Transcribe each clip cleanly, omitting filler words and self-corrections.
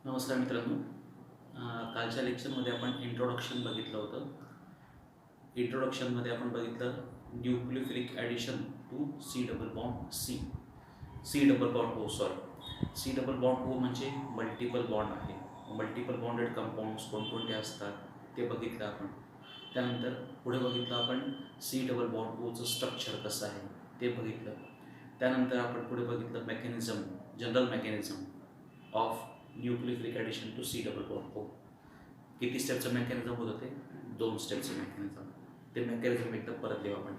नमस्कार मित्रांनो. कालच्या लेक्चरमध्ये आपण इंट्रोडक्शन बघितलं होतं. इंट्रोडक्शनमध्ये आपण बघितलं nucleophilic addition to C double bond C double bond C double bond O म्हणजे मल्टिपल बॉन्ड आहे. मल्टिपल बॉन्डेड कंपाऊंड्स कोणकोणते असतात ते बघितलं आपण. त्यानंतर पुढे बघितलं आपण सी डबल बॉन्ड ओचं स्ट्रक्चर कसं आहे ते बघितलं. त्यानंतर आपण पुढे बघितलं mechanism, general mechanism of nucleophilic addition to C double bond O. किती स्टेपचं मेकॅनिझम होतं ते? 2 स्टेपचं मेकॅनिझम. ते मेकॅनिझम एकदा परत देऊ आपण.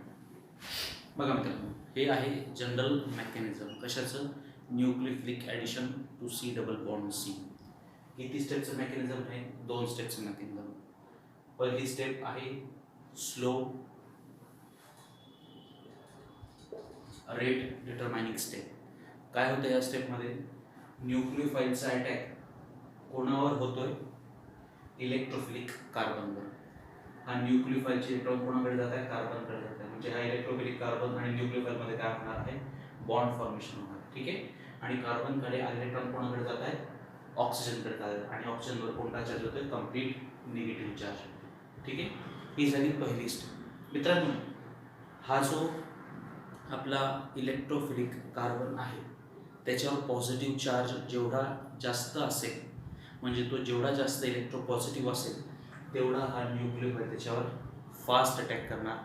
बघा मित्रांनो, हे आहे जनरल मेकॅनिझम कशाचं? Nucleophilic addition to C double bond C. किती स्टेपचं मेकॅनिझम आहे? 2 स्टेपचं मेकॅनिझम. पहिली स्टेप आहे स्लो रेट डिटरमाइनिंग स्टेप. काय होतं या स्टेपमध्ये? न्यूक्लियोफाईलचा अटॅक कोणावर होतोय? इलेक्ट्रोफिलिक कार्बनवर. हा न्यूक्लियोफाईलचे इलेक्ट्रॉन कोणाकडे जात आहे? कार्बनकडे जात आहे. म्हणजे हा इलेक्ट्रोफिलिक कार्बन आणि न्यूक्लियोफाईलमध्ये काय होणार आहे? बॉन्ड फॉर्मेशन होणार. ठीक आहे. आणि कार्बनकडे इलेक्ट्रॉन कोणाकडे जात आहे? ऑक्सिजनकडे जात आहे. आणि ऑक्सिजनवर कोणता चार्ज होतोय? Complete negative charge. ठीक आहे. ही झाली पहिली स्टेप. मित्रांनो, हा जो आपला इलेक्ट्रोफिलिक कार्बन आहे त्याच्यावर पॉझिटिव्ह चार्ज जेवढा जास्त असेल, म्हणजे तो जेवढा जास्त इलेक्ट्रो पॉझिटिव्ह असेल तेवढा हा न्यूक्लियोफाईल त्याच्यावर फास्ट अटॅक करणार.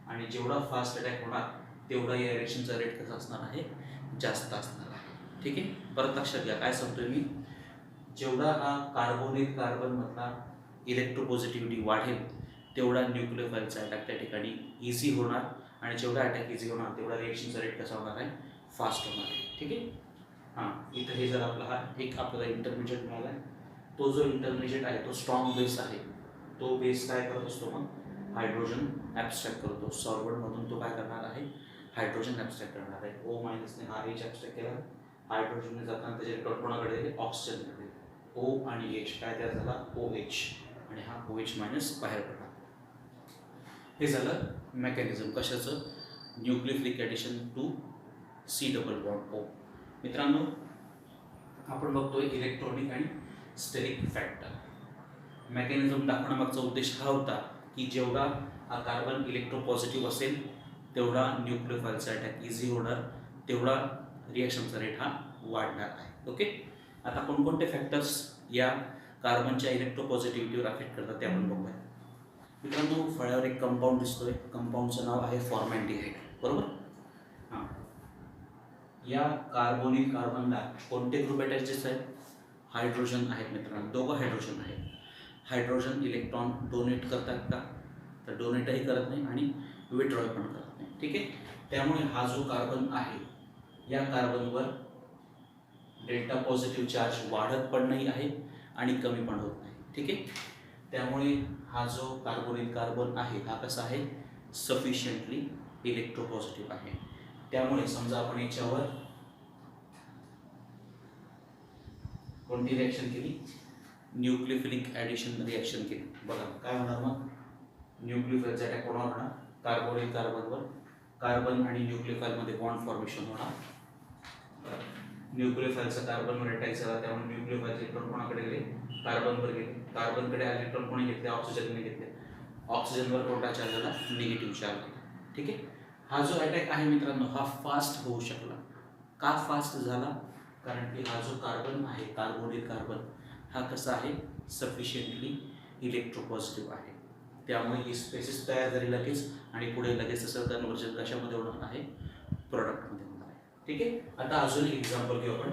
आणि जेवढा फास्ट अटॅक होणार तेवढा या रिएक्शनचा रेट कसा असणार आहे? जास्त असणार आहे. ठीक आहे. परत लक्षात घ्या काय सांगतोय मी. जेवढा हा कार्बोनिल कार्बनमधला इलेक्ट्रो पॉझिटिव्हिटी वाढेल तेवढा न्यूक्लियोफाईलचा अटॅक त्या ठिकाणी इझी होणार. आणि जेवढा अटॅक इझी होणार तेवढा रिएक्शनचा रेट कसा होणार आहे? फास्ट होणार आहे. ठीक आहे. हां, इथं हे जर आपला हा एक आपल्याला इंटरमिजिएट मिळाला आहे. तो जो इंटरमिजिएट आहे तो स्ट्रॉंग बेस आहे. तो बेस काय करत असतो? मग हायड्रोजन ॲब्स्ट्रॅक्ट करतो. सॉल्व्हंटमधून तो काय करणार आहे? हायड्रोजन ॲब्स्ट्रॅक्ट करणार आहे. ओ मायनसने हा एच ॲब्स्ट्रॅक्ट केला. हायड्रोजनने जाताना त्याचे इलेक्ट्रॉन कोणाकडे गेले? ऑक्सिजनकडे. ओ आणि एच काय तयार झाला? O H. आणि हा ओ एच मायनस बाहेर पडला. हे झालं मेकॅनिझम कशाचं? Nucleophilic addition to C double bond O. मित्रांनो, आपण बघतोय इलेक्ट्रॉनिक आणि स्टेरिक फॅक्टर. मेकॅनिझम दाखवण्यामागचा उद्देश हा होता की जेवढा हा कार्बन इलेक्ट्रो पॉझिटिव्ह असेल तेवढा न्यूक्लियोफाईलचा अटॅक इझी होणार, तेवढा रिएक्शनचा रेट हा वाढणार आहे. ओके. आता कोणकोणते फॅक्टर्स या कार्बनच्या इलेक्ट्रो पॉझिटिव्हिटीवर अफेक्ट करतात ते आपण बघूया. मित्रांनो, फळ्यावर एक कंपाऊंड दिसतोय. कंपाऊंडचं नाव आहे फॉर्मॅल्डिहाइड. बरोबर. हां, या कार्बोनिल कार्बनला कोणते ग्रुप अटॅचेस आहेत? हायड्रोजन आहेत मित्रांनो. दोघं हायड्रोजन आहेत. हायड्रोजन इलेक्ट्रॉन डोनेट करतात का? तर डोनेटही करत नाही आणि विड्रॉय पण करत नाही. ठीक आहे. त्यामुळे हा जो कार्बन आहे या कार्बनवर डेल्टा पॉझिटिव्ह चार्ज वाढत पण नाही आहे आणि कमी पण होत नाही. ठीक आहे. त्यामुळे हा जो कार्बोनिल कार्बन आहे हा कसा आहे? सफिशियंटली इलेक्ट्रो पॉझिटिव्ह आहे. त्यामुळे समजा आपण याच्यावर कोणती रिॲक्शन केली? न्यूक्लियोफिलिक ॲडिशन रिॲक्शन केली. बघा काय होणार मग? न्यूक्लियोफाईलचा अटॅक कोणावर होणार? कार्बोनिल कार्बनवर. कार्बन आणि न्यूक्लियोफाईलमध्ये बॉन्ड फॉर्मेशन होणार. न्यूक्लियोफाईलचा कार्बनवर अटॅक झाला त्यामुळे न्यूक्लियोफाईलचे इलेक्ट्रॉन कोणाकडे गेले? कार्बनवर गेले. कार्बनकडे इलेक्ट्रॉन कोणी घेतले? ऑक्सिजनने घेतले. ऑक्सिजनवर कोणता चार्ज झाला? निगेटिव्ह चार्ज झाला. ठीक आहे. हा जो अटॅक आहे मित्रांनो हा फास्ट होऊ शकला. का फास्ट झाला? कारण की हा जो कार्बन आहे कार्बोनिल कार्बन हा कसा आहे? सफिशियंटली इलेक्ट्रो पॉझिटिव्ह आहे. त्यामुळे ही स्पेसिस तयार झाली लगेच आणि पुढे लगेच तसं कन्व्हर्जन कशामध्ये होणार आहे? प्रोडक्टमध्ये होणार आहे. ठीक आहे. आता अजून एक एक्झाम्पल घेऊ आपण.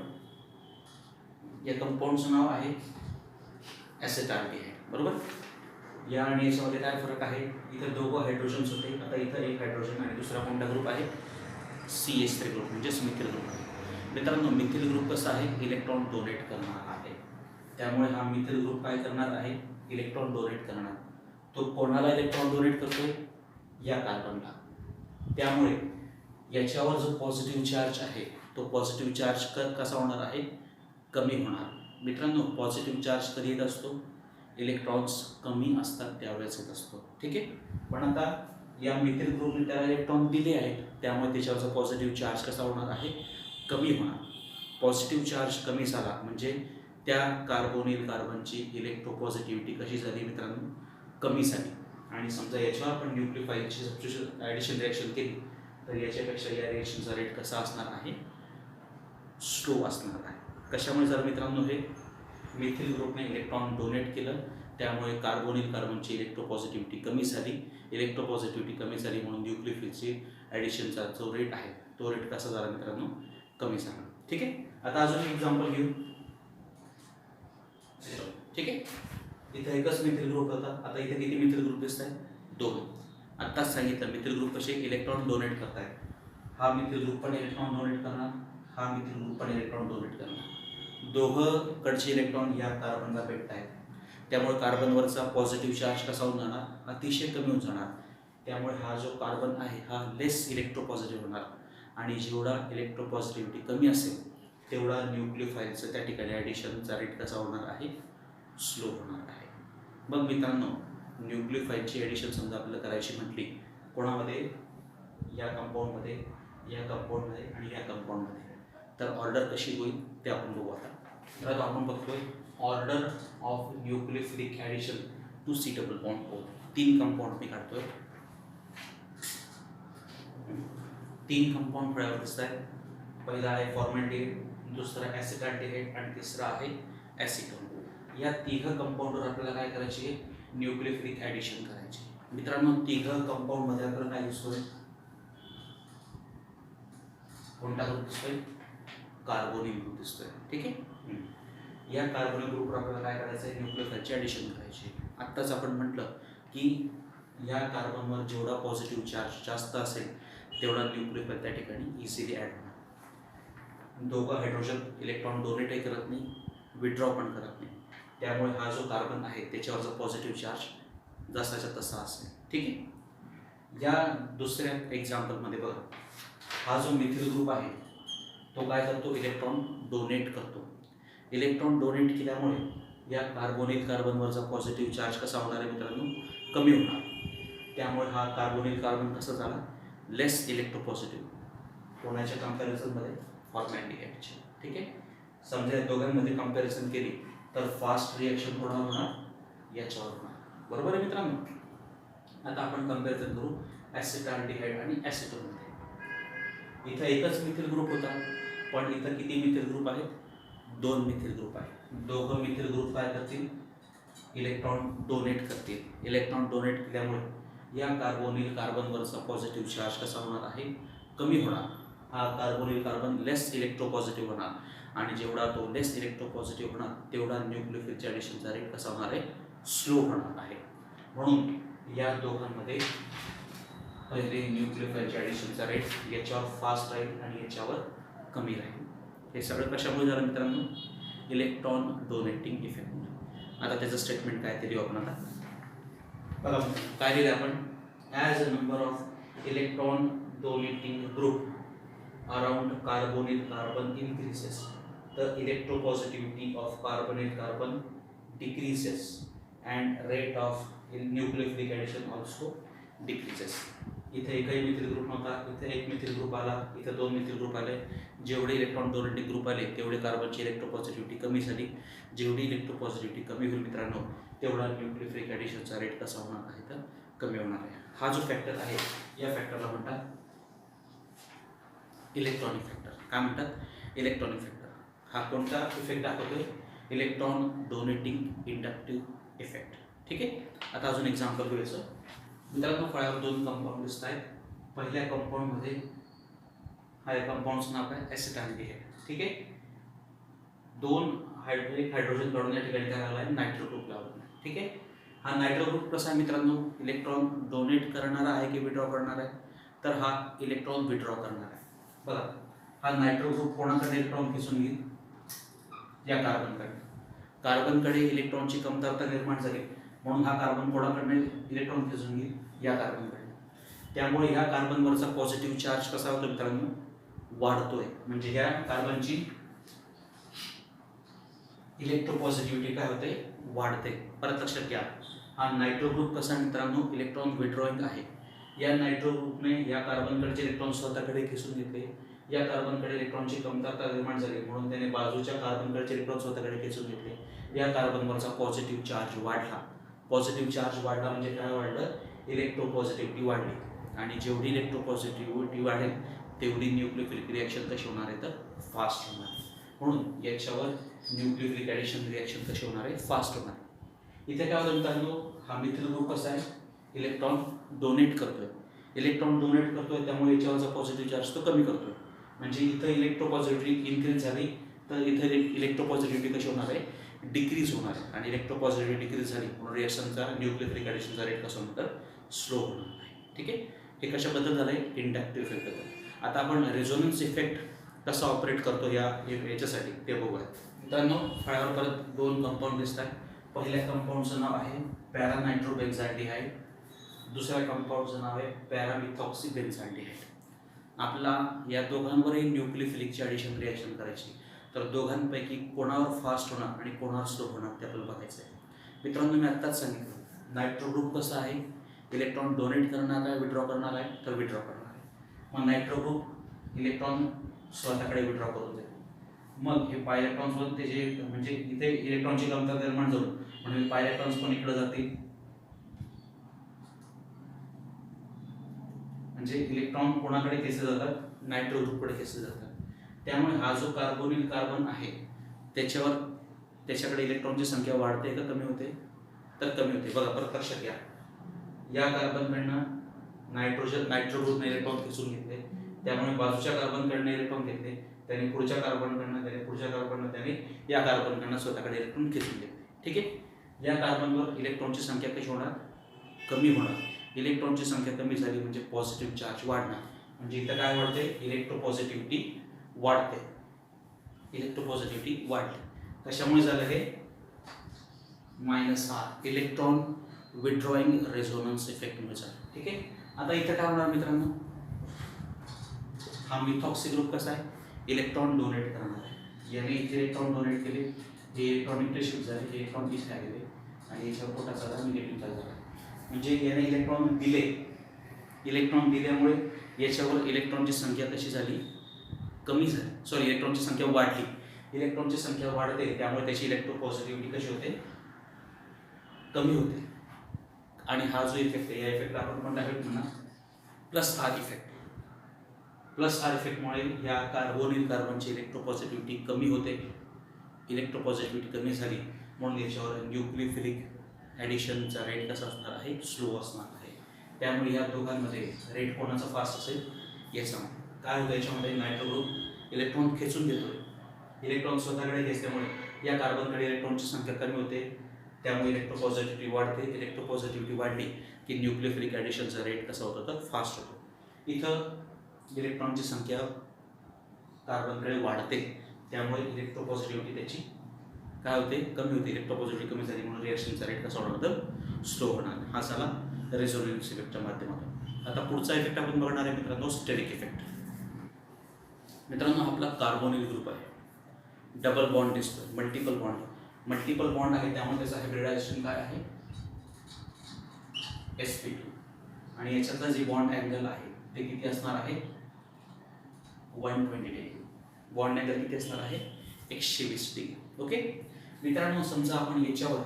या कंपाऊंडचं नाव आहे ॲसेटाल्डिहाइड. बरोबर. या आणि याच्यामध्ये काय फरक आहे? इथं दोघं हायड्रोजन्स होते. आता इथं एक हायड्रोजन आणि दुसरा कोणता ग्रुप आहे? CH3 ग्रुप म्हणजेच मिथिल ग्रुप आहे. मित्रांनो, मिथिल ग्रुप कसा आहे? इलेक्ट्रॉन डोनेट करणार आहे. त्यामुळे हा मिथिल ग्रुप काय करणार आहे? इलेक्ट्रॉन डोनेट करणार. तो कोणाला इलेक्ट्रॉन डोनेट करतोय? या कार्बनला. त्यामुळे याच्यावर जो पॉझिटिव्ह चार्ज आहे तो पॉझिटिव्ह चार्ज कसा होणार आहे? कमी होणार. मित्रांनो, पॉझिटिव्ह चार्ज कधी येत असतो? इलेक्ट्रॉन्स कमी असतात त्यावेळेस येत असतो. ठीक आहे. पण आता या मिथिल ग्रुपने त्याला इलेक्ट्रॉन दिले आहेत त्यामुळे त्याच्यावरचा पॉझिटिव्ह चार्ज कसा होणार आहे? कमी होणार. पॉझिटिव्ह चार्ज कमी झाला म्हणजे त्या कार्बोनिल कार्बनची इलेक्ट्रोपॉझिटिव्हिटी कशी झाली मित्रांनो, कमी झाली. आणि समजा याच्यावर आपण न्यूक्लियोफाईलची सबस्टिट्यूशन ॲडिशन रिॲक्शन केली तर याच्यापेक्षा या रिॲक्शनचा रेट कसा असणार आहे, स्लो असणार आहे. कशामुळे झालं मित्रांनो, हे मिथिल ग्रुपने इलेक्ट्रॉन डोनेट केलं, त्यामुळे कार्बोनिल कार्बनची इलेक्ट्रोपॉझिटिव्हिटी कमी झाली. इलेक्ट्रोपॉझिटिव्हिटी कमी झाली म्हणून न्यूक्लियोफिलची ॲडिशनचा जो रेट आहे तो रेट कसा झाला मित्रांनो, कमी झाला. ठीक आहे. आता अजून एक एक्झाम्पल घेऊ. ठीक आहे. इथे एकच मिथिल ग्रुप होता, आता इथे किती मिथिल ग्रुप दिसत आहेत, 2. आत्ताच सांगितलं मिथिल ग्रुप कसे इलेक्ट्रॉन डोनेट करतायत. हा मिथिल ग्रुप पण इलेक्ट्रॉन डोनेट करणार, हा मिथिल ग्रुप पण इलेक्ट्रॉन डोनेट करणार. दोघंकडचे इलेक्ट्रॉन या कार्बनला भेटत आहेत, त्यामुळे कार्बनवरचा पॉझिटिव्ह चार्ज कसा होऊन जाणार, अतिशय कमी होऊन जाणार. त्यामुळे हा जो कार्बन आहे हा लेस इलेक्ट्रोपॉझिटिव्ह होणार. आणि जेवढा इलेक्ट्रोपॉझिटिव्हिटी कमी असेल तेवढा न्यूक्लियोफाईलचं त्या ठिकाणी ॲडिशनचा रेट कसा होणार आहे, स्लो होणार आहे. मग मित्रांनो, न्यूक्लियोफाईलची ॲडिशन समजा आपल्याला करायची म्हटली कोणामध्ये, या कंपाऊंडमध्ये, या कंपाऊंडमध्ये आणि या कंपाऊंडमध्ये, तर ऑर्डर कशी होईल ते आपण बघू. आता तर आपण बघतोय order of nucleophilic addition to suitable bond O. 3 compound मी काढतोय, 3 कंपाऊंड फळ्यावर दिसत आहेत. पहिला आहे फॉर्मॅल्डिहाइड, दुसरा ॲसिटाल्डिहाइड आणि तिसरा आहे ॲसिटोन. या 3 कंपाऊंडवर आपल्याला काय करायची आहे, न्यूक्लियोफिलिक ॲडिशन करायची. मित्रांनो 3 कंपाऊंडमध्ये आपल्याला काय दिसतोय, कोणता ग्रुप दिसतोय, कार्बोनिल ग्रुप दिसतोय. ठीक आहे. या कार्बोनिल ग्रुपवर आपल्याला काय करायचं आहे, न्यूक्लियोफाईलची ॲडिशन करायची. आत्ताच आपण म्हटलं की या कार्बनवर जेवढा पॉझिटिव्ह चार्ज जास्त असेल तेवढा न्यूक्लियोफाईल त्या ठिकाणी इझिली ॲड होणार. दोघं हायड्रोजन इलेक्ट्रॉन डोनेटही करत नाही, विड्रॉ पण करत नाही. त्यामुळे हा जो कार्बन आहे त्याच्यावरचा पॉझिटिव्ह चार्ज जसाच्या तसा असेल. ठीक आहे. या दुसऱ्या एक्झाम्पलमध्ये बघा, हा जो मिथिल ग्रुप आहे तो काय करतो, इलेक्ट्रॉन डोनेट करतो. इलेक्ट्रॉन डोनेट केल्यामुळे या कार्बोनिल कार्बनवरचा पॉझिटिव्ह चार्ज कसा होणार आहे मित्रांनो, कमी होणार. त्यामुळे हा कार्बोनिल कार्बन कसा झाला, लेस इलेक्ट्रोपॉझिटिव्ह. कोणाच्या कम्पॅरिझनमध्ये, फॉर्मॅल्डिहाइडचे. ठीक आहे. समजा या दोघांमध्ये कम्पॅरिझन केली तर फास्ट रिॲक्शन कोणावर होणार, याच्यावर होणार. बरोबर आहे मित्रांनो. आता आपण कम्पॅरिझन करू ॲसिटाल्डिहाइड आणि ॲसिटोनमध्ये. इथं एकच मिथिल ग्रुप होता, पण इथं किती मिथिल ग्रुप आहेत, 2 मिथिल ग्रुप आहेत. दोघं मिथिल ग्रुप काय करतील, इलेक्ट्रॉन डोनेट करतील. इलेक्ट्रॉन डोनेट केल्यामुळे या कार्बोनिल कार्बनवरचा पॉझिटिव्ह चार्ज कसा होणार आहे, कमी होणार. हा कार्बोनिल कार्बन लेस इलेक्ट्रोपॉझिटिव्ह होणार. आणि जेवढा तो लेस इलेक्ट्रोपॉझिटिव्ह होणार तेवढा न्यूक्लियोफिलच्या ॲडिशनचा रेट कसा होणार आहे, स्लो होणार आहे. म्हणून या दोघांमध्ये पहिले न्यूक्लियोफाईलच्या ॲडिशनचा रेट याच्यावर फास्ट राहील आणि याच्यावर कमी राहील. हे सगळं कशामुळे झालं मित्रांनो, इलेक्ट्रॉन डोनेटिंग इफेक्ट. आता त्याचं स्टेटमेंट काय ते देऊ आपण. आता बघा काय लिहिलं आपण, as a number of electron donating group around carbonyl carbon increases, the electropositivity of carbonyl carbon decreases and rate of nucleophilic addition also decreases. इथे एकही मिथिल ग्रुप नव्हता, इथे एक मिथिल ग्रुप आला, इथे 2 मिथिल ग्रुप आले. जेवढे इलेक्ट्रॉन डोनेटिंग ग्रुप आले तेवढे कार्बनची इलेक्ट्रोपॉझिटिव्हिटी कमी झाली. जेवढी इलेक्ट्रोपॉझिटिव्हिटी कमी होईल मित्रांनो तेवढा न्यूक्लियोफिलिक ॲडिशनचा रेट कसा होणार आहे, तर कमी होणार आहे. हा जो फॅक्टर आहे या फॅक्टरला म्हणतात इलेक्ट्रॉनिक फॅक्टर. काय म्हणतात, इलेक्ट्रॉनिक फॅक्टर. हा कोणता इफेक्ट दाखवतोय, इलेक्ट्रॉन डोनेटिंग इंडक्टिव्ह इफेक्ट. ठीक आहे. आता अजून एक्झाम्पल घ्यायचं. मित्रांनो फळ्यावर 2 कंपाऊंड दिसत आहेत. पहिल्या कंपाऊंडमध्ये हा या कंपाऊंडचं नाव आहे ॲसिटाल्डिहाइड. ठीक आहे. 2 हायड्रोजन काढून या ठिकाणी काय लागला आहे, नायट्रो ग्रुप लावला. ठीक आहे. हा नायट्रो ग्रुप कसा आहे मित्रांनो, इलेक्ट्रॉन डोनेट करणारा आहे की विड्रॉ करणार आहे, तर हा इलेक्ट्रॉन विड्रॉ करणार आहे. बघा हा नायट्रो ग्रुप कोणाकडे इलेक्ट्रॉन खेचून घेईल, या कार्बनकडे. कार्बनकडे इलेक्ट्रॉनची कमतरता निर्माण झाली म्हणून हा कार्बन कोणाकडे इलेक्ट्रॉन खेचून घेईल, या कार्बनकडे. त्यामुळे ह्या कार्बनवरचा पॉझिटिव्ह चार्ज कसा होतो मित्रांनो, वाढतोय. म्हणजे ह्या कार्बनची इलेक्ट्रोपॉझिटिव्हिटी काय होते, वाढते. परत लक्षात घ्या, हा नायट्रो ग्रुप कसा मित्रांनो, इलेक्ट्रॉन विड्रॉइंग आहे. या नायट्रो ग्रुपने या कार्बनकडचे इलेक्ट्रॉन स्वतःकडे खेचून घेतले या कार्बनकडे इलेक्ट्रॉनची कमतरता निर्माण झाली म्हणून त्याने बाजूच्या कार्बनकडचे इलेक्ट्रॉन स्वतःकडे खेचून घेतले. या कार्बनवरचा पॉझिटिव्ह चार्ज वाढला. पॉझिटिव्ह चार्ज वाढला म्हणजे काय वाढलं? इलेक्ट्रोपॉझिटिव्हिटी वाढली. आणि जेवढी इलेक्ट्रोपॉझिटिव्हिटी वाढेल तेवढी न्यूक्लियोफिलिक रिॲक्शन कशी होणार आहे? तर फास्ट होणार आहे. म्हणून याच्यावर न्यूक्लियोफिलिक ॲडिशन रिॲक्शन कशी होणार आहे? फास्ट होणार आहे. इथे काय होतं मित्रांनो? हा मिथिल ग्रुप कसा आहे? इलेक्ट्रॉन डोनेट करतोय. इलेक्ट्रॉन डोनेट करतोय त्यामुळे याच्यावरचा पॉझिटिव्ह चार्ज तो कमी करतोय. म्हणजे इथं इलेक्ट्रोपॉझिटिव्हिटी इन्क्रीज झाली तर इथं इलेक्ट्रोपॉझिटिव्हिटी कशी होणार आहे? डिक्रीज होणार आहे. आणि इलेक्ट्रोपॉझिटिव्हिटी डिक्रीज झाली म्हणून रिॲक्शनचा न्यूक्लियोफिलिक ॲडिशनचा रेट कसा होणार? स्लो होणार आहे. ठीक आहे. हे कशाबद्दल झालं आहे? इंडक्टिव्ह इफेक्टबद्दल. आता आपण रेझोनन्स इफेक्ट कसा ऑपरेट करतो याच्यासाठी ते बघूया. मित्रांनो फळ्यावर परत 2 कंपाऊंड दिसत आहेत. पहिल्या कंपाऊंडचं नाव आहे पॅरानायट्रोबेन्झाल्डिहाइड. दुसऱ्या कंपाऊंडचं नाव आहे पॅरामिथॉक्सीबेन्झाल्डिहाइड. आपला या दोघांवरही न्यूक्लियोफिलिकची ॲडिशन रिॲक्शन करायची. तर दोघांपैकी कोणावर फास्ट होणार आणि कोणावर स्लो होणार ते आपल्याला बघायचं आहे. मित्रांनो मी आत्ताच सांगितलं नायट्रो ग्रुप कसा आहे? इलेक्ट्रॉन डोनेट करणार आहे, विड्रॉ करणार आहे? तर विड्रॉ करणार आहे. मग नायट्रो ग्रुप इलेक्ट्रॉन स्वतःकडे विड्रॉ करून देतो. मग हे पाय इलेक्ट्रॉन्स ते जे म्हणजे इथे इलेक्ट्रॉनची कमतरता निर्माण झाली म्हणून पाय इलेक्ट्रॉन्स पण इकडे जातील. म्हणजे इलेक्ट्रॉन कोणाकडे खेचले जातात? नायट्रो ग्रुपकडे खेचले जातात. त्यामुळे हा जो कार्बोनिल कार्बन आहे त्याच्याकडे इलेक्ट्रॉनची संख्या वाढते का कमी होते? तर कमी होते. बघा परत लक्षात घ्या. या कार्बनकडनं नायट्रो ग्रुपने इलेक्ट्रॉन खेचून घेतले त्यामुळे बाजूच्या कार्बनकडनं इलेक्ट्रॉन घेतले त्याने पुढच्या कार्बनकडनं त्याने या कार्बनकडनं स्वतःकडे इलेक्ट्रॉन खेचून घेतले. ठीक आहे. या कार्बनवर इलेक्ट्रॉनची संख्या कशी होणार? कमी होणार. इलेक्ट्रॉनची संख्या कमी झाली म्हणजे पॉझिटिव्ह चार्ज वाढणार. म्हणजे इथं काय वाढते? इलेक्ट्रोपॉझिटिव्हिटी वाढते. इलेक्ट्रोपॉझिटिव्हिटी वाढते. कशामुळे झालं हे? -R इलेक्ट्रॉन विड्रॉइंग रेझोनन्स इफेक्टमुळे झालं. ठीक आहे. आता इथं काय होणार मित्रांनो? हा मिथॉक्सी ग्रुप कसा आहे? इलेक्ट्रॉन डोनेट करणार आहे. याने इथे इलेक्ट्रॉन डोनेट केले, हे इलेक्ट्रॉन इथे शिफ्ट झाले, हे इलेक्ट्रॉन इथे आलेले आणि याच्यावर पोटाचा झाला निगेटिव्ह चार्ज झाला. म्हणजे याने इलेक्ट्रॉन दिले. इलेक्ट्रॉन दिल्यामुळे याच्यावर इलेक्ट्रॉनची संख्या कशी झाली? कमी झाली. सॉरी इलेक्ट्रॉनची संख्या वाढली. इलेक्ट्रॉनची संख्या वाढते त्यामुळे त्याची इलेक्ट्रोपॉझिटिव्हिटी कशी होते? कमी होते. आणि हा जो इफेक्ट आहे या इफेक्टला आपण कोणता इफेक्ट म्हणा? +R effect. +R इफेक्टमुळे या कार्बोनिल कार्बनची इलेक्ट्रोपॉझिटिव्हिटी कमी होते. इलेक्ट्रोपॉझिटिव्हिटी कमी झाली म्हणून याच्यावर न्यूक्लियोफिलिक ॲडिशनचा रेट कसा असणार आहे? स्लो असणार आहे. त्यामुळे या दोघांमध्ये रेट कोणाचा फास्ट असेल? याच्यामध्ये काय होतं? याच्यामध्ये नायट्रो ग्रुप इलेक्ट्रॉन खेचून घेतोय. इलेक्ट्रॉन स्वतःकडे घेतल्यामुळे या कार्बनकडे इलेक्ट्रॉनची संख्या कमी होते त्यामुळे इलेक्ट्रोपॉझिटिव्हिटी वाढते. इलेक्ट्रोपॉझिटिव्हिटी वाढली की न्यूक्लियोफिलिक ॲडिशनचा रेट कसा होतो? तर फास्ट होतो. इथं इलेक्ट्रॉनची संख्या कार्बनकडे वाढते त्यामुळे इलेक्ट्रोपॉझिटिव्हिटी त्याची काय होते? कमी होते. इलेक्ट्रोपॉझिटिव्हिटी कमी झाली म्हणून रिॲक्शनचा रेट कसा होणार? तर स्लो होणार. हा झाला रेझोनन्स इफेक्टच्या माध्यमातून. आता पुढचा इफेक्ट आपण बघणार आहे मित्रांनो स्टेरिक इफेक्ट. मित्रांनो आपला कार्बोनिल ग्रुप आहे. डबल बॉन्ड दिसतोय, मल्टिपल बॉन्ड आहे त्यामुळे त्याचं हायब्रिडायझेशन काय आहे? sp2. आणि याच्यातला जे बॉन्ड अँगल आहे ते किती असणार आहे? 120 डिग्री. बॉन्ड अँगल किती असणार आहे? 120 डिग्री. ओके मित्रांनो समजा आपण याच्यावर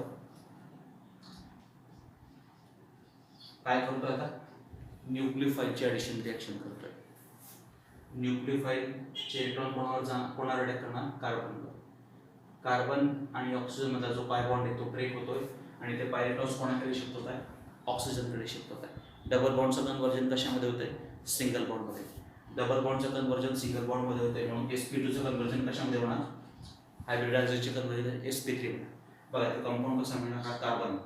काय करतोय? आता न्यूक्लियोफाईलची ॲडिशन रिॲक्शन करतोय. न्यूक्लियोफाईलचे इलेक्ट्रॉन कोणावर अटॅक करणार? कार्बनवर. कार्बन आणि ऑक्सिजन मधला जो पाय बॉन्ड आहे तो ब्रेक होतोय आणि ते पाय इलेक्ट्रॉन्स कोणाकडे शिफ्ट होत आहे? ऑक्सिजनकडे शिफ्ट होत आहे. डबल बॉन्डचं कन्व्हर्जन कशामध्ये होतंय? सिंगल बॉन्डमध्ये. डबल बॉन्डचं कन्व्हर्जन सिंगल बॉन्डमध्ये होतंय म्हणून sp2चं कन्व्हर्जन कशामध्ये होणार? हायब्रिडायझेशनचे कन्व्हर्जन sp3 होणार. बघा तो कंपाऊंड कसा मिळणार? हा कार्बन.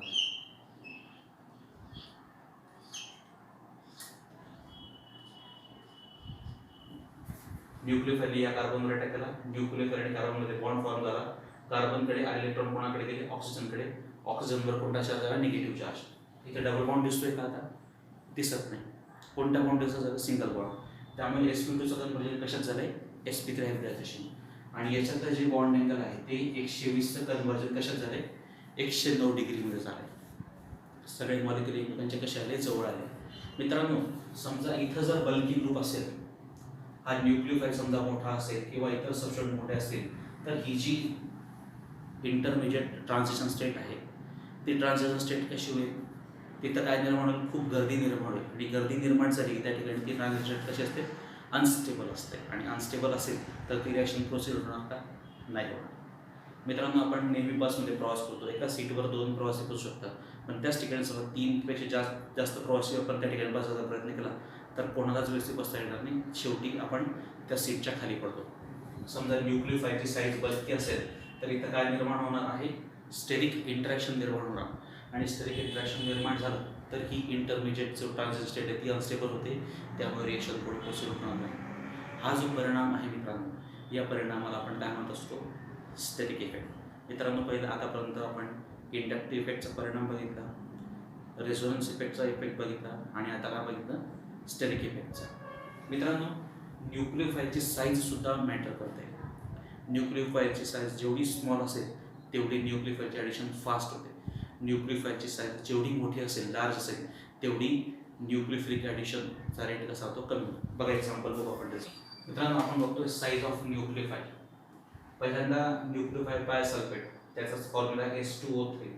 न्यूक्लियोफाईल या कार्बनवर अटॅक केला. न्यूक्लियोफाईल आणि कार्बनमध्ये बॉन्ड फॉर्म झाला. कार्बनकडे आणि इलेक्ट्रॉन कोणाकडे गेले? ऑक्सिजनकडे. ऑक्सिजनवर कोणता चार्ज झाला? Negative charge. इथे डबल बॉन्ड दिसतोय का? आता दिसत नाही. कोणत्या बॉन्ड झालं? Single bond. त्यामुळे sp2चं कन्व्हर्जन कशात झालंय? sp3 hybridisation. आणि याच्यातलं जे बॉन्ड अँगल आहे ते 120चं कन्व्हर्जन कशात झालंय? 109 डिग्रीमध्ये झालंय. सगळे मॉलिक्युल एकमेकांच्या कशा आले? जवळ आले. मित्रांनो समजा इथं जर बल्की ग्रुप असेल हा न्यूक्लियोफाईल समजा मोठा असेल किंवा इतर सबस्ट्रेट मोठे असतील तर ही जी इंटरमिजिएट ट्रान्झिशन स्टेट आहे ती ट्रान्झिशन स्टेट कशी होईल, तिथं काय निर्माण होईल, खूप गर्दी निर्माण होईल आणि गर्दी निर्माण झाली की त्या ठिकाणी ती ट्रान्झिशन स्टेट कशी असते, अनस्टेबल असते आणि अनस्टेबल असेल तर ती रिॲक्शन प्रोसीड होणार का, नाही होणार. मित्रांनो, आपण नेहमी बसमध्ये प्रवास करतो, एका सीटवर 2 प्रवासी बसू शकतात पण त्याच ठिकाणी समजा 3पेक्षा जास्त प्रवासी आपण त्या ठिकाणी बसायचा प्रयत्न केला तर कोणालाच व्यवस्थित बसता येणार नाही, शेवटी आपण त्या सीटच्या खाली पडतो. समजा न्यूक्लियोफाईलची साईज बल्की असेल तर इथं काय निर्माण होणार आहे, स्टेरिक इंटरॅक्शन निर्माण होणार आणि स्टेरिक इंटरॅक्शन निर्माण झालं तर ही इंटरमिजिएट जो ट्रान्झिशन स्टेट आहे ती अनस्टेबल होते, त्यामुळे रिएक्शन पुढे प्रोसीड होणार नाही. हा जो परिणाम आहे मित्रांनो, या परिणामाला आपण काय म्हणत असतो, स्टेरिक इफेक्ट. मित्रांनो, पहिलं आतापर्यंत आपण इंडक्टिव्ह इफेक्टचा परिणाम बघितला, रेझोनन्स इफेक्टचा इफेक्ट बघितला आणि आता काय बघितलं, स्टेरिक इफेक्टचा. मित्रांनो, न्यूक्लियोफाईलची साईजसुद्धा मॅटर करते. न्यूक्लियोफाईलची साईज जेवढी स्मॉल असेल तेवढी न्यूक्लियोफाईलची ॲडिशन फास्ट होते. न्यूक्लियोफाईलची साईज जेवढी मोठी असेल, लार्ज असेल, तेवढी न्यूक्लियोफिलिक ॲडिशनचा रेट कसा होतो, कमी होतो. बघा एक्झाम्पल बघू आपण त्याचं. मित्रांनो, आपण बघतोय साईज ऑफ न्यूक्लियोफाईल. पहिल्यांदा न्यूक्लियोफाईल बायसल्फेट, त्याचाच फॉर्म्युला H2O3.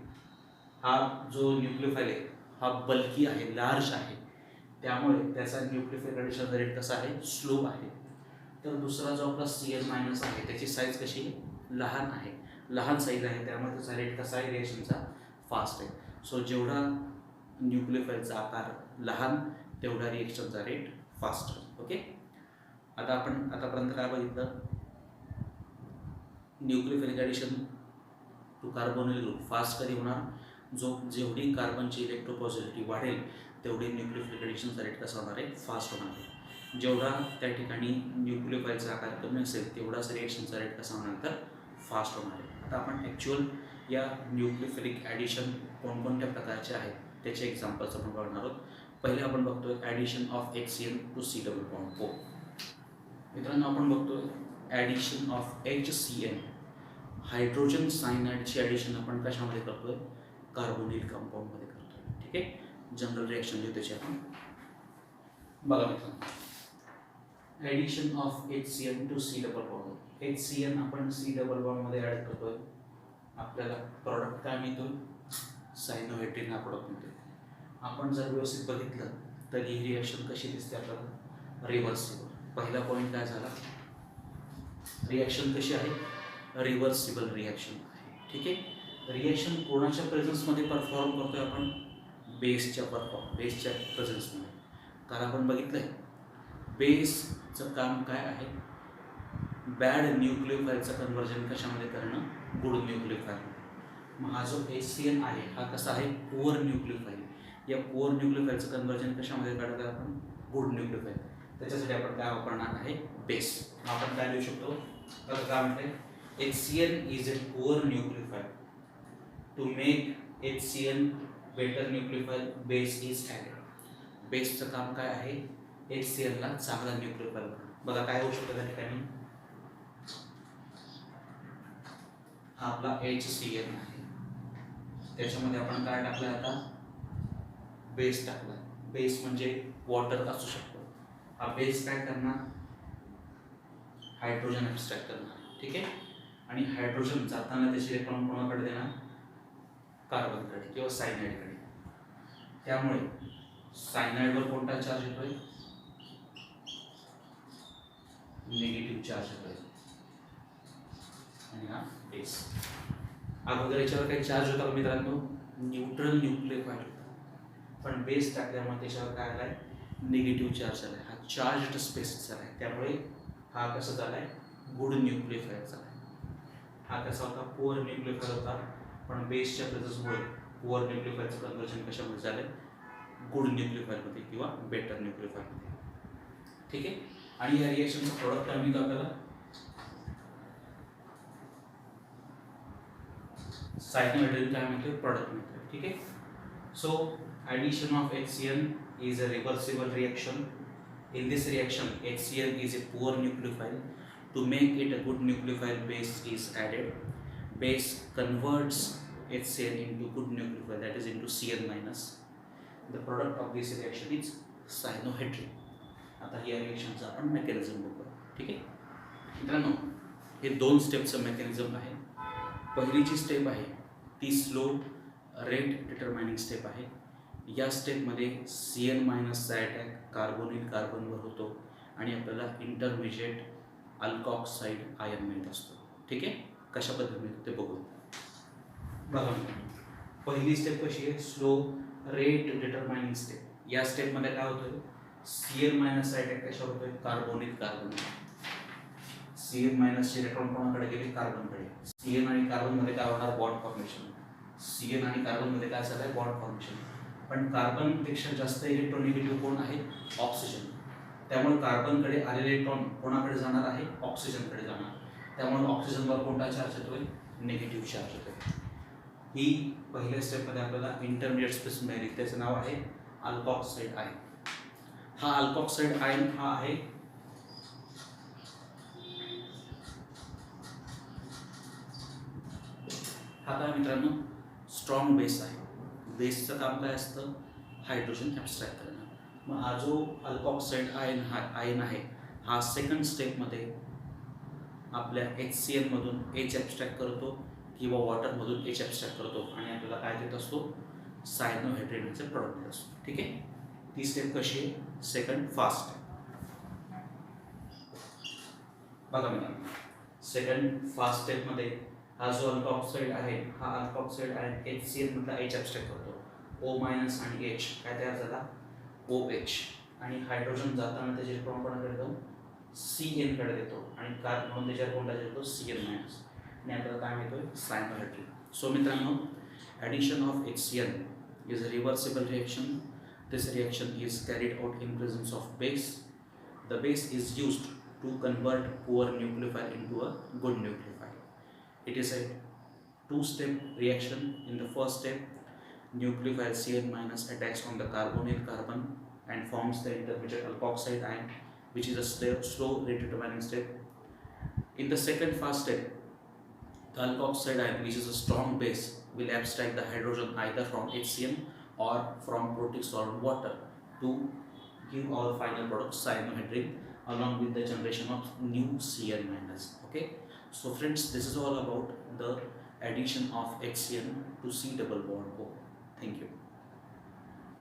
हा जो न्यूक्लियोफाईल आहे हा बल्की आहे, लार्ज आहे, त्यामुळे त्याचा न्यूक्लियोफिलिक ॲडिशनचा रेट कसा आहे, स्लो आहे. तर दुसरा जो आपला Cl- आहे त्याची साईज कशी आहे, लहान आहे, लहान साईज आहे, त्यामुळे त्याचा रेट कसा आहे, रिएक्शनचा फास्ट आहे. सो जेवढा न्यूक्लियोफाईलचा आकार लहान तेवढा रिएक्शनचा रेट फास्ट. ओके, आता आपण आतापर्यंत काय बघितलं, nucleophilic addition to carbonyl group fast कधी होणार, जेवढी कार्बनची इलेक्ट्रोपॉझिटिव्हिटी वाढेल तेवढी न्यूक्लियोफिलिक ॲडिशनचा रेट कसा होणार आहे, फास्ट होणार आहे. जेवढा त्या ठिकाणी न्यूक्लियोफाईलचा आकार कमी असेल तेवढाच रिएक्शनचा रेट कसा होणार तर फास्ट होणार आहे. आता आपण ॲक्च्युअल या न्यूक्लियोफिलिक ॲडिशन कोणकोणत्या प्रकारचे आहेत त्याचे एक्झाम्पल्स आपण बघणार आहोत. पहिले आपण बघतोय addition of HCl to C+O. मित्रांनो, आपण बघतोय ॲडिशन ऑफ HCl, हायड्रोजन सायनाइडची ॲडिशन आपण कशामध्ये करतोय, कार्बोनिल कंपाऊंडमध्ये करतोय. ठीक आहे, जनरल रिॲक्शन जी त्याची आपण बघा. मित्रांनो, addition of HCl to C+O. HCl आपण C+O मध्ये ॲड करतोय, आपल्याला प्रॉडक्ट काय मिळतोय, सायनोहेट्रिन हा प्रॉडक्ट मिळतोय. आपण जर व्यवस्थित बघितलं तर ही रिॲक्शन कशी दिसते आपल्याला, रिव्हर्सिबल. पहिला पॉईंट काय झाला, रिॲक्शन कशी आहे, रिव्हर्सिबल रिॲक्शन आहे. ठीक आहे, रिॲक्शन कोणाच्या प्रेझेन्समध्ये परफॉर्म करतोय आपण, बेसच्या प्रेझेन्समध्ये. कारण आपण बघितलं आहे बेसचं काम काय आहे, बॅड न्यूक्लियोफाईलचं कन्व्हर्जन कशामध्ये करणं, गुड न्यूक्लियोफाईल. मग हा जो HCl आहे हा कसा आहे, पुअर न्यूक्लियोफाईल. या पुअर न्यूक्लियोफाईलचं कन्व्हर्जन कशामध्ये काढतं आपण, गुड न्यूक्लियोफाईल. त्याच्यासाठी आपण काय वापरणार आहे, बेस. आपण काय लिहू शकतो, तर काय म्हणते, HCl is a poor nucleophile. To make HCl better nucleophile, base is added. बेसचं काम काय आहे, HCl ला चांगला न्यूक्लियोफाईल बनवणं. बघा काय होऊ शकतं त्या ठिकाणी, हा आपला HCl आहे, त्याच्यामध्ये आपण काय टाकलं, आता बेस टाकला. बेस म्हणजे वॉटर असू शकतो. हा बेस काय करणार, हायड्रोजन एक्स्ट्रॅक्ट करणार. ठीक आहे, आणि हायड्रोजन जाताना त्याचे इलेक्ट्रॉन कोणाकडे देणार, कार्बनकडे किंवा सायनाइडकडे. त्यामुळे सायनाइडवर कोणता चार्ज येतोय, निगेटिव्ह चार्ज येतोय. आणि हा बेस, अगोदर याच्यावर काही चार्ज होता मित्रांनो, न्यूट्रल न्यूक्लियोफाईल होता, पण बेस टाकल्यामुळे त्याच्यावर काय आलाय, निगेटिव्ह चार्ज आलाय. हा चार्जड स्पेस झालाय, त्यामुळे हा कसा झालाय, गुड न्यूक्लियोफाईल झालाय. हा कसा होता, पुअर न्यूक्लियोफाईल होता, पण बेसच्या प्रेझेन्समुळे पुअर न्यूक्लियोफाईलचं कन्व्हर्जन कशामध्ये झालंय, गुड न्यूक्लियोफाईलमध्ये किंवा बेटर न्यूक्लियोफाईलमध्ये. ठीक आहे, आणि या रिएक्शनचं प्रोडक्ट काय मिळतं आपल्याला, सायनोहायड्रिन काय मिळतोय, प्रॉडक्ट मिळतोय. ठीक आहे, so addition of HCl is a reversible reaction. In this reaction, HCl is a poor nucleophile. To make it a good nucleophile, base is added. Base converts HCl into good nucleophile, that is into Cl-. The product of this reaction is cyanohydrin. आता या रिएक्शनचं आपण mechanism बघूया. ठीक आहे मित्रांनो, हे 2 स्टेपचं mechanism आहे. पहिली जी स्टेप आहे ती स्लो रेट डिटरमायनिंग स्टेप आहे. या स्टेपमध्ये CN- चा अटॅक कार्बोनिल कार्बनवर होतो आणि आपल्याला इंटरमिजिएट अल्कॉक्साईड आयन मिळत असतो. ठीक आहे, कशा पद्धतीने ते बघू. बघा पहिली स्टेप कशी आहे, स्लो रेट डिटरमायनिंग स्टेप. या स्टेपमध्ये काय होतोय, CN- चा अटॅक कशा होतोय, कार्बोनिल कार्बन. CN- चे इलेक्ट्रॉन कोणाकडे गेले, कार्बनकडे. CN आणि कार्बन मध्ये काय होणार, बॉन्ड फॉर्मेशन. CN आणि कार्बन मध्ये काय झालंय, बॉन्ड फॉर्मेशन. पण कार्बन पेक्षा जास्त इलेक्ट्रोनिगेटिव्ह कोण आहे, ऑक्सिजन. त्यामुळे कार्बनकडे आलेले इलेक्ट्रॉन कोणाकडे जाणार आहे, ऑक्सिजनकडे जाणार. त्यामुळे ऑक्सिजनवर कोणता चार्ज येतोय, निगेटिव्ह चार्ज येतोय. ही पहिल्या स्टेपमध्ये आपल्याला इंटरमिडिएट स्पेस मिळाली, त्याचं नाव आहे अल्कॉक्साईड आयन. हा अल्कॉक्साईड आयन हा आहे हा काय मित्रांनो, स्ट्रॉंग बेस आहे. बेसचं काम काय असतं, हायड्रोजन ॲब्स्ट्रॅक्ट करणं. मग हा जो अल्कॉक्साईड आयन आहे हा सेकंड स्टेपमध्ये आपल्या HCl मधून H ॲब्स्ट्रॅक्ट करतो किंवा वॉटरमधून H ॲब्स्ट्रॅक्ट करतो आणि आपल्याला काय देत असतो, सायनोहायड्रेटचे प्रॉडक्ट देत असतो. ठीक आहे, ती स्टेप कशी आहे, सेकंड फास्ट. बघा मित्रांनो, सेकंड फास्ट स्टेपमध्ये हा जो अल्कॉक्साईड आहे हा अल्कॉक्साईड आयन HCl मधला H ॲब्स्ट्रॅक्ट करतो. O- आणि H काय तयार झाला, OH. आणि हायड्रोजन जाताना त्याचे इलेक्ट्रॉन कोणाकडे देतो, CN कडे देतो आणि म्हणून त्याच्यावर कोणता देतो, CN-. आणि आपल्याला काय मिळतोय, सायनोहायड्रेट. सो मित्रांनो, addition of HCl is a reversible reaction. This reaction is carried out in presence of base. The base is used to convert poor nucleophile into a good nucleophile. It is a two-step reaction. In the first step, nucleophile CN- attacks on the carbonyl carbon and forms the intermediate alkoxide ion, which is a slow rate determining step. In the second fast step, the alkoxide ion, which is a strong base, will abstract the hydrogen either from HCl or from protic solvent water to give our final product cyanohydrin along with the generation of new Cl-. Okay, so friends, this is all about the addition of HCl to C double bond O. Thank you.